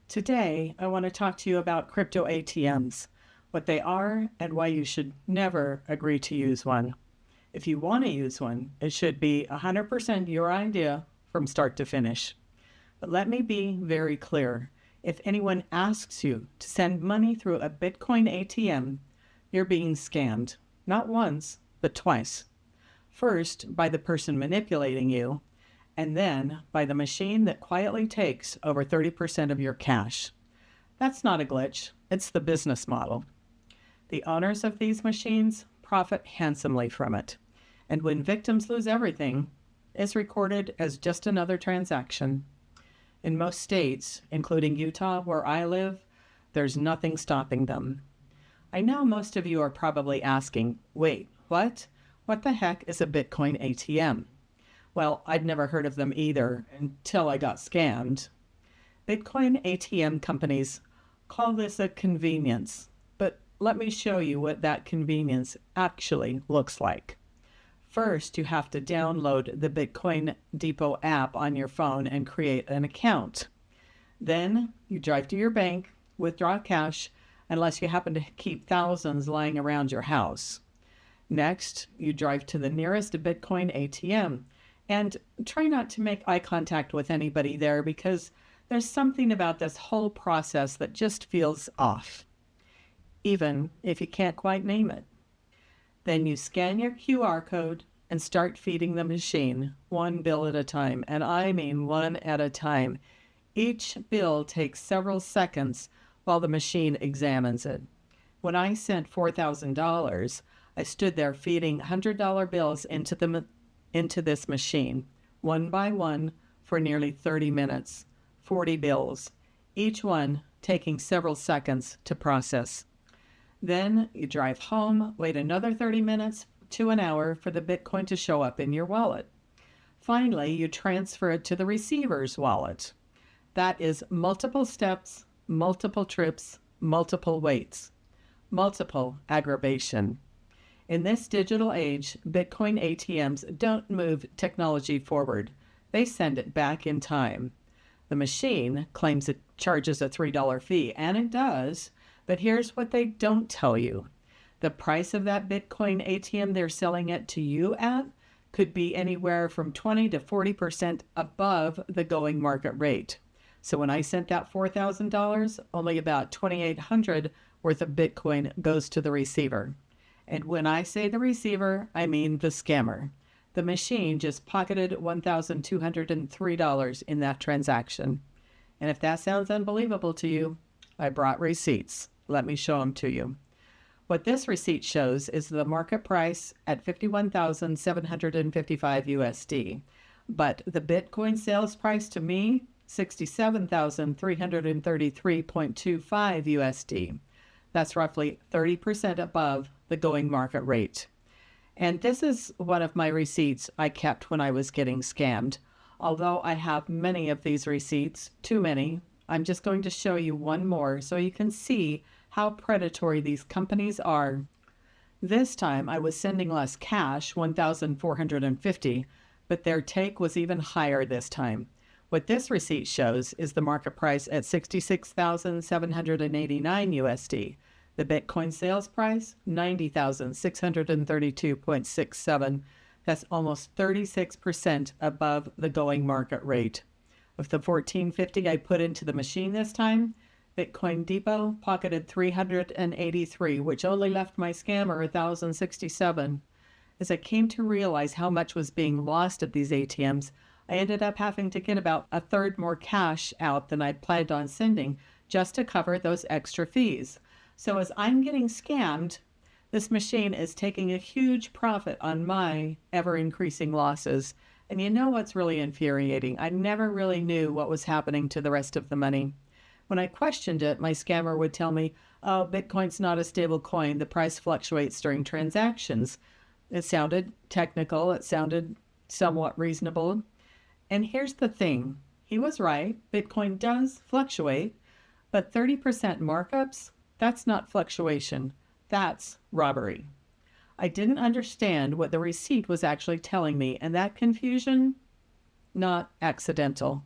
Today, I want to talk to you about crypto ATMs, what they are, and why you should never agree to use one. If you want to use one, it should be 100% your idea from start to finish. But let me be very clear. If anyone asks you to send money through a Bitcoin ATM, you're being scammed, not once, but twice. First, by the person manipulating you, and then by the machine that quietly takes over 30% of your cash. That's not a glitch, it's the business model. The owners of these machines profit handsomely from it, and when victims lose everything, it's recorded as just another transaction. In most states, including Utah, where I live, there's nothing stopping them. I know most of you are probably asking, wait, what? What the heck is a Bitcoin ATM? Well, I'd never heard of them either until I got scammed. Bitcoin ATM companies call this a convenience, but let me show you what that convenience actually looks like. First, you have to download the Bitcoin Depot app on your phone and create an account. Then you drive to your bank, withdraw cash, unless you happen to keep thousands lying around your house. Next, you drive to the nearest Bitcoin ATM. And try not to make eye contact with anybody there because there's something about this whole process that just feels off, even if you can't quite name it. Then you scan your QR code and start feeding the machine, one bill at a time, and I mean one at a time. Each bill takes several seconds while the machine examines it. When I sent $4,000, I stood there feeding $100 bills into this machine, one by one, for nearly 30 minutes, 40 bills, each one taking several seconds to process. Then you drive home, wait another 30 minutes to an hour for the Bitcoin to show up in your wallet. Finally, you transfer it to the receiver's wallet. That is multiple steps, multiple trips, multiple waits, multiple aggravation. In this digital age, Bitcoin ATMs don't move technology forward. They send it back in time. The machine claims it charges a $3 fee, and it does, but here's what they don't tell you. The price of that Bitcoin ATM they're selling it to you at could be anywhere from 20 to 40% above the going market rate. So when I sent that $4,000, only about $2,800 worth of Bitcoin goes to the receiver. And when I say the receiver, I mean the scammer. The machine just pocketed $1,203 in that transaction. And if that sounds unbelievable to you, I brought receipts. Let me show them to you. What this receipt shows is the market price at $51,755 USD. But the Bitcoin sales price to me, $67,333.25 USD. That's roughly 30% above the going market rate. And this is one of my receipts I kept when I was getting scammed. Although I have many of these receipts, too many, I'm just going to show you one more so you can see how predatory these companies are. This time I was sending less cash, $1,450, but their take was even higher this time. What this receipt shows is the market price at $66,789 USD. The Bitcoin sales price, $90,632.67. That's almost 36% above the going market rate. With the $1,450 I put into the machine this time, Bitcoin Depot pocketed $383, which only left my scammer $1,067. As I came to realize how much was being lost at these ATMs, I ended up having to get about a third more cash out than I'd planned on sending just to cover those extra fees. So as I'm getting scammed, this machine is taking a huge profit on my ever-increasing losses. And you know what's really infuriating? I never really knew what was happening to the rest of the money. When I questioned it, my scammer would tell me, oh, Bitcoin's not a stable coin. The price fluctuates during transactions. It sounded technical. It sounded somewhat reasonable. And here's the thing. He was right. Bitcoin does fluctuate, but 30% markups, that's not fluctuation. That's robbery. I didn't understand what the receipt was actually telling me, and that confusion, not accidental.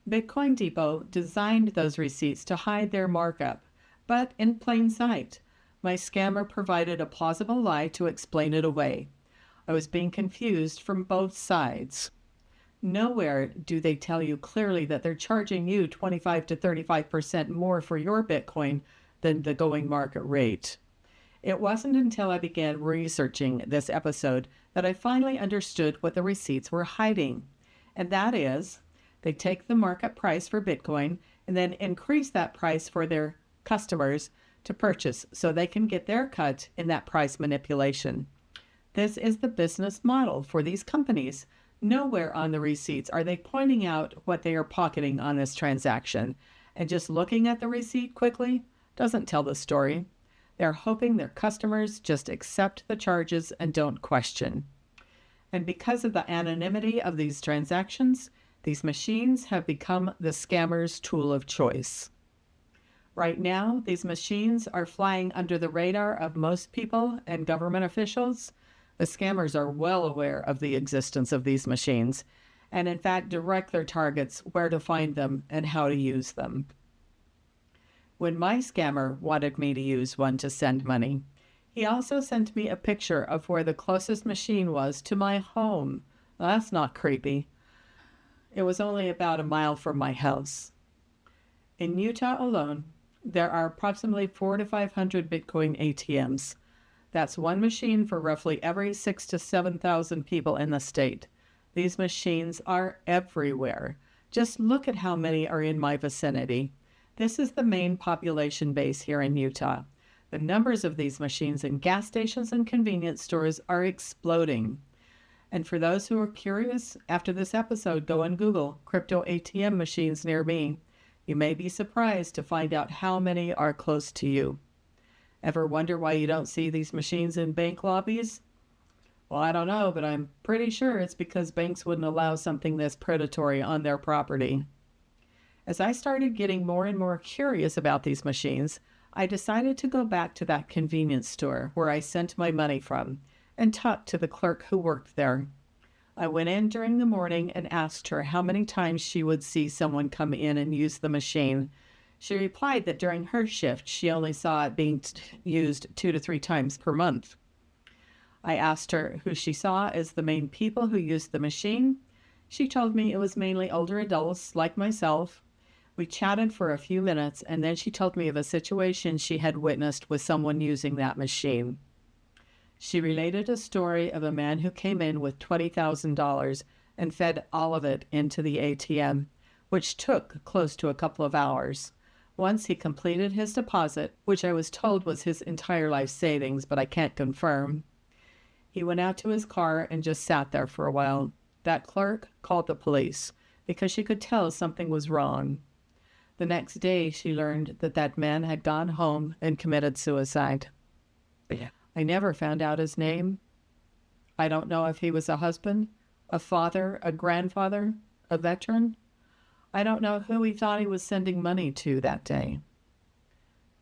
Bitcoin Depot designed those receipts to hide their markup, but in plain sight, my scammer provided a plausible lie to explain it away. I was being confused from both sides. Nowhere do they tell you clearly that they're charging you 25 to 35% more for your Bitcoin than the going market rate. It wasn't until I began researching this episode that I finally understood what the receipts were hiding. And that is, they take the market price for Bitcoin and then increase that price for their customers to purchase so they can get their cut in that price manipulation. This is the business model for these companies. Nowhere on the receipts are they pointing out what they are pocketing on this transaction. And just looking at the receipt quickly doesn't tell the story. They're hoping their customers just accept the charges and don't question. And because of the anonymity of these transactions, these machines have become the scammer's tool of choice. Right now, these machines are flying under the radar of most people and government officials. The scammers are well aware of the existence of these machines and, in fact, direct their targets where to find them and how to use them. When my scammer wanted me to use one to send money, he also sent me a picture of where the closest machine was to my home. Well, that's not creepy. It was only about a mile from my house. In Utah alone, there are approximately 400 to 500 Bitcoin ATMs. That's one machine for roughly every 6,000 to 7,000 people in the state. These machines are everywhere. Just look at how many are in my vicinity. This is the main population base here in Utah. The numbers of these machines in gas stations and convenience stores are exploding. And for those who are curious, after this episode, go and Google crypto ATM machines near me. You may be surprised to find out how many are close to you. Ever wonder why you don't see these machines in bank lobbies? Well, I don't know, but I'm pretty sure it's because banks wouldn't allow something this predatory on their property. As I started getting more and more curious about these machines, I decided to go back to that convenience store where I sent my money from and talk to the clerk who worked there. I went in during the morning and asked her how many times she would see someone come in and use the machine. She replied that during her shift, she only saw it being used 2 to 3 times per month. I asked her who she saw as the main people who used the machine. She told me it was mainly older adults like myself. We chatted for a few minutes, and then she told me of a situation she had witnessed with someone using that machine. She related a story of a man who came in with $20,000 and fed all of it into the ATM, which took close to a couple of hours. Once he completed his deposit, which I was told was his entire life savings, but I can't confirm, he went out to his car and just sat there for a while. That clerk called the police because she could tell something was wrong. The next day, she learned that that man had gone home and committed suicide. I never found out his name. I don't know if he was a husband, a father, a grandfather, a veteran. I don't know who he thought he was sending money to that day.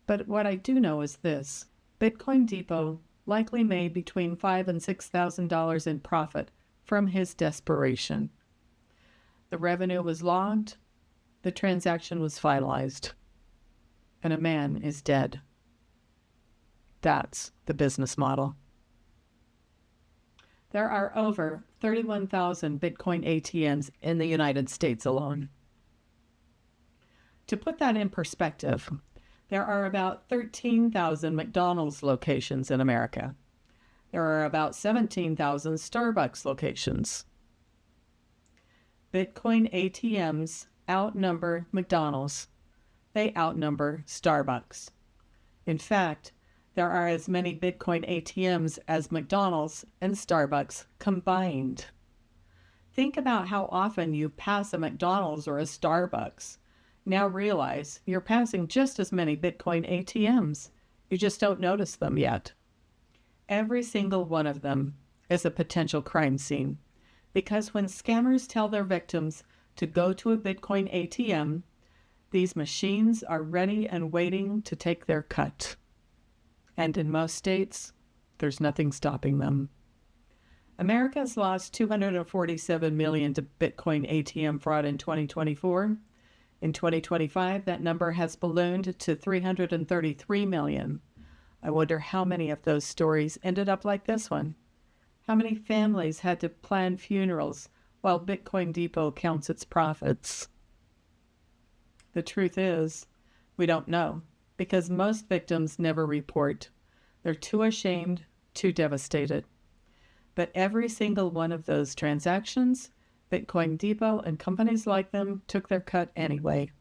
But what I do know is this. Bitcoin Depot likely made between $5,000 and $6,000 in profit from his desperation. The revenue was logged, the transaction was finalized, and a man is dead. That's the business model. There are over 31,000 Bitcoin ATMs in the United States alone. To put that in perspective, there are about 13,000 McDonald's locations in America. There are about 17,000 Starbucks locations. Bitcoin ATMs outnumber McDonald's. They outnumber Starbucks. In fact, there are as many Bitcoin ATMs as McDonald's and Starbucks combined. Think about how often you pass a McDonald's or a Starbucks. Now realize you're passing just as many Bitcoin ATMs. You just don't notice them yet. Every single one of them is a potential crime scene, because when scammers tell their victims to go to a Bitcoin ATM, these machines are ready and waiting to take their cut. And in most states, there's nothing stopping them. America's lost $247 million to Bitcoin ATM fraud in 2024. In 2025, that number has ballooned to 333 million. I wonder how many of those stories ended up like this one. How many families had to plan funerals while Bitcoin Depot counts its profits? The truth is, we don't know, because most victims never report. They're too ashamed, too devastated. But every single one of those transactions, Bitcoin Depot and companies like them took their cut anyway.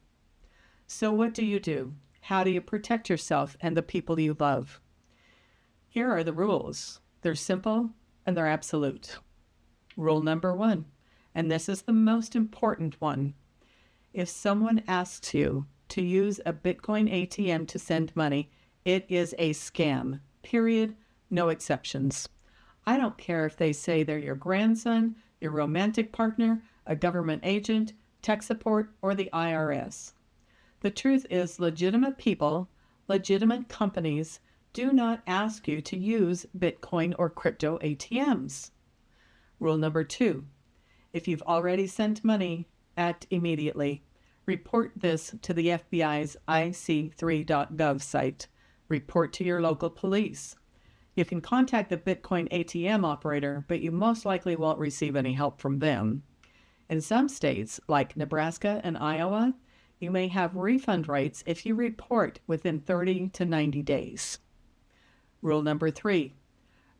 So what do you do? How do you protect yourself and the people you love? Here are the rules. They're simple and they're absolute. Rule number 1, and this is the most important one. If someone asks you to use a Bitcoin ATM to send money, it is a scam. Period. No exceptions. I don't care if they say they're your grandson, your romantic partner, a government agent, tech support, or the IRS. The truth is, legitimate people, legitimate companies do not ask you to use Bitcoin or crypto ATMs. Rule number 2, if you've already sent money, act immediately. Report this to the FBI's ic3.gov site. Report to your local police. You can contact the Bitcoin ATM operator, but you most likely won't receive any help from them. In some states, like Nebraska and Iowa, you may have refund rights if you report within 30 to 90 days. Rule number 3,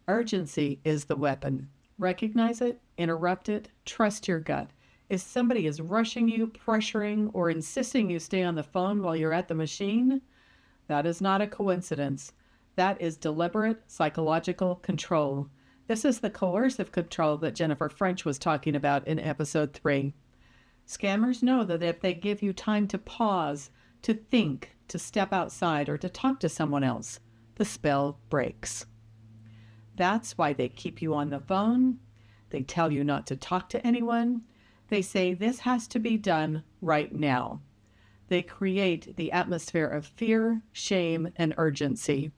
urgency is the weapon. Recognize it, interrupt it, trust your gut. If somebody is rushing you, pressuring, or insisting you stay on the phone while you're at the machine, that is not a coincidence. That is deliberate psychological control. This is the coercive control that Jennifer French was talking about in episode 3. Scammers know that if they give you time to pause, to think, to step outside, or to talk to someone else, the spell breaks. That's why they keep you on the phone. They tell you not to talk to anyone. They say this has to be done right now. They create the atmosphere of fear, shame, and urgency.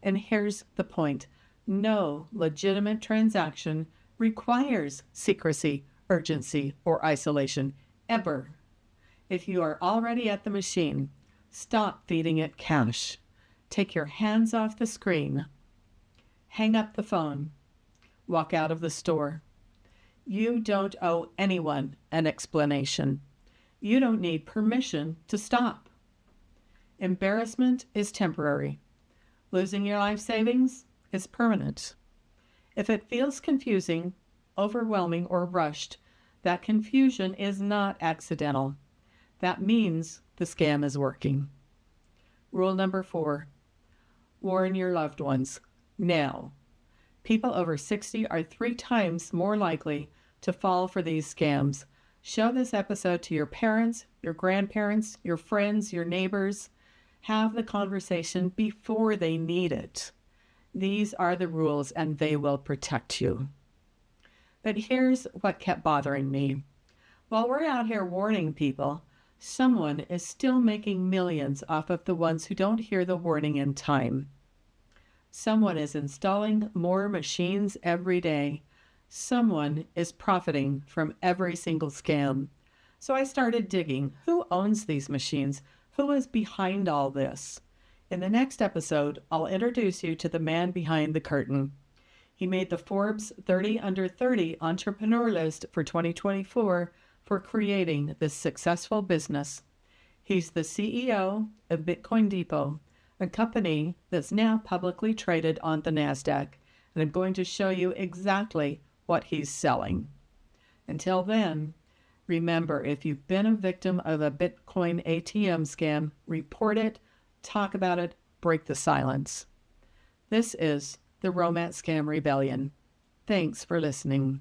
And here's the point. No legitimate transaction requires secrecy, urgency, or isolation, ever. If you are already at the machine, stop feeding it cash. Take your hands off the screen. Hang up the phone. Walk out of the store. You don't owe anyone an explanation. You don't need permission to stop. Embarrassment is temporary. Losing your life savings is permanent. If it feels confusing, overwhelming, or rushed, that confusion is not accidental. That means the scam is working. Rule number 4, warn your loved ones now. People over 60 are 3 times more likely to fall for these scams. Show this episode to your parents, your grandparents, your friends, your neighbors. Have the conversation before they need it. These are the rules and they will protect you. But here's what kept bothering me. While we're out here warning people, someone is still making millions off of the ones who don't hear the warning in time. Someone is installing more machines every day. Someone is profiting from every single scam. So I started digging. Who owns these machines? Who is behind all this? In the next episode, I'll introduce you to the man behind the curtain. He made the Forbes 30 Under 30 entrepreneur list for 2024 for creating this successful business. He's the CEO of Bitcoin Depot, a company that's now publicly traded on the NASDAQ, and I'm going to show you exactly what he's selling. Until then, remember, if you've been a victim of a Bitcoin ATM scam, report it, talk about it, break the silence. This is the Romance Scam Rebellion. Thanks for listening.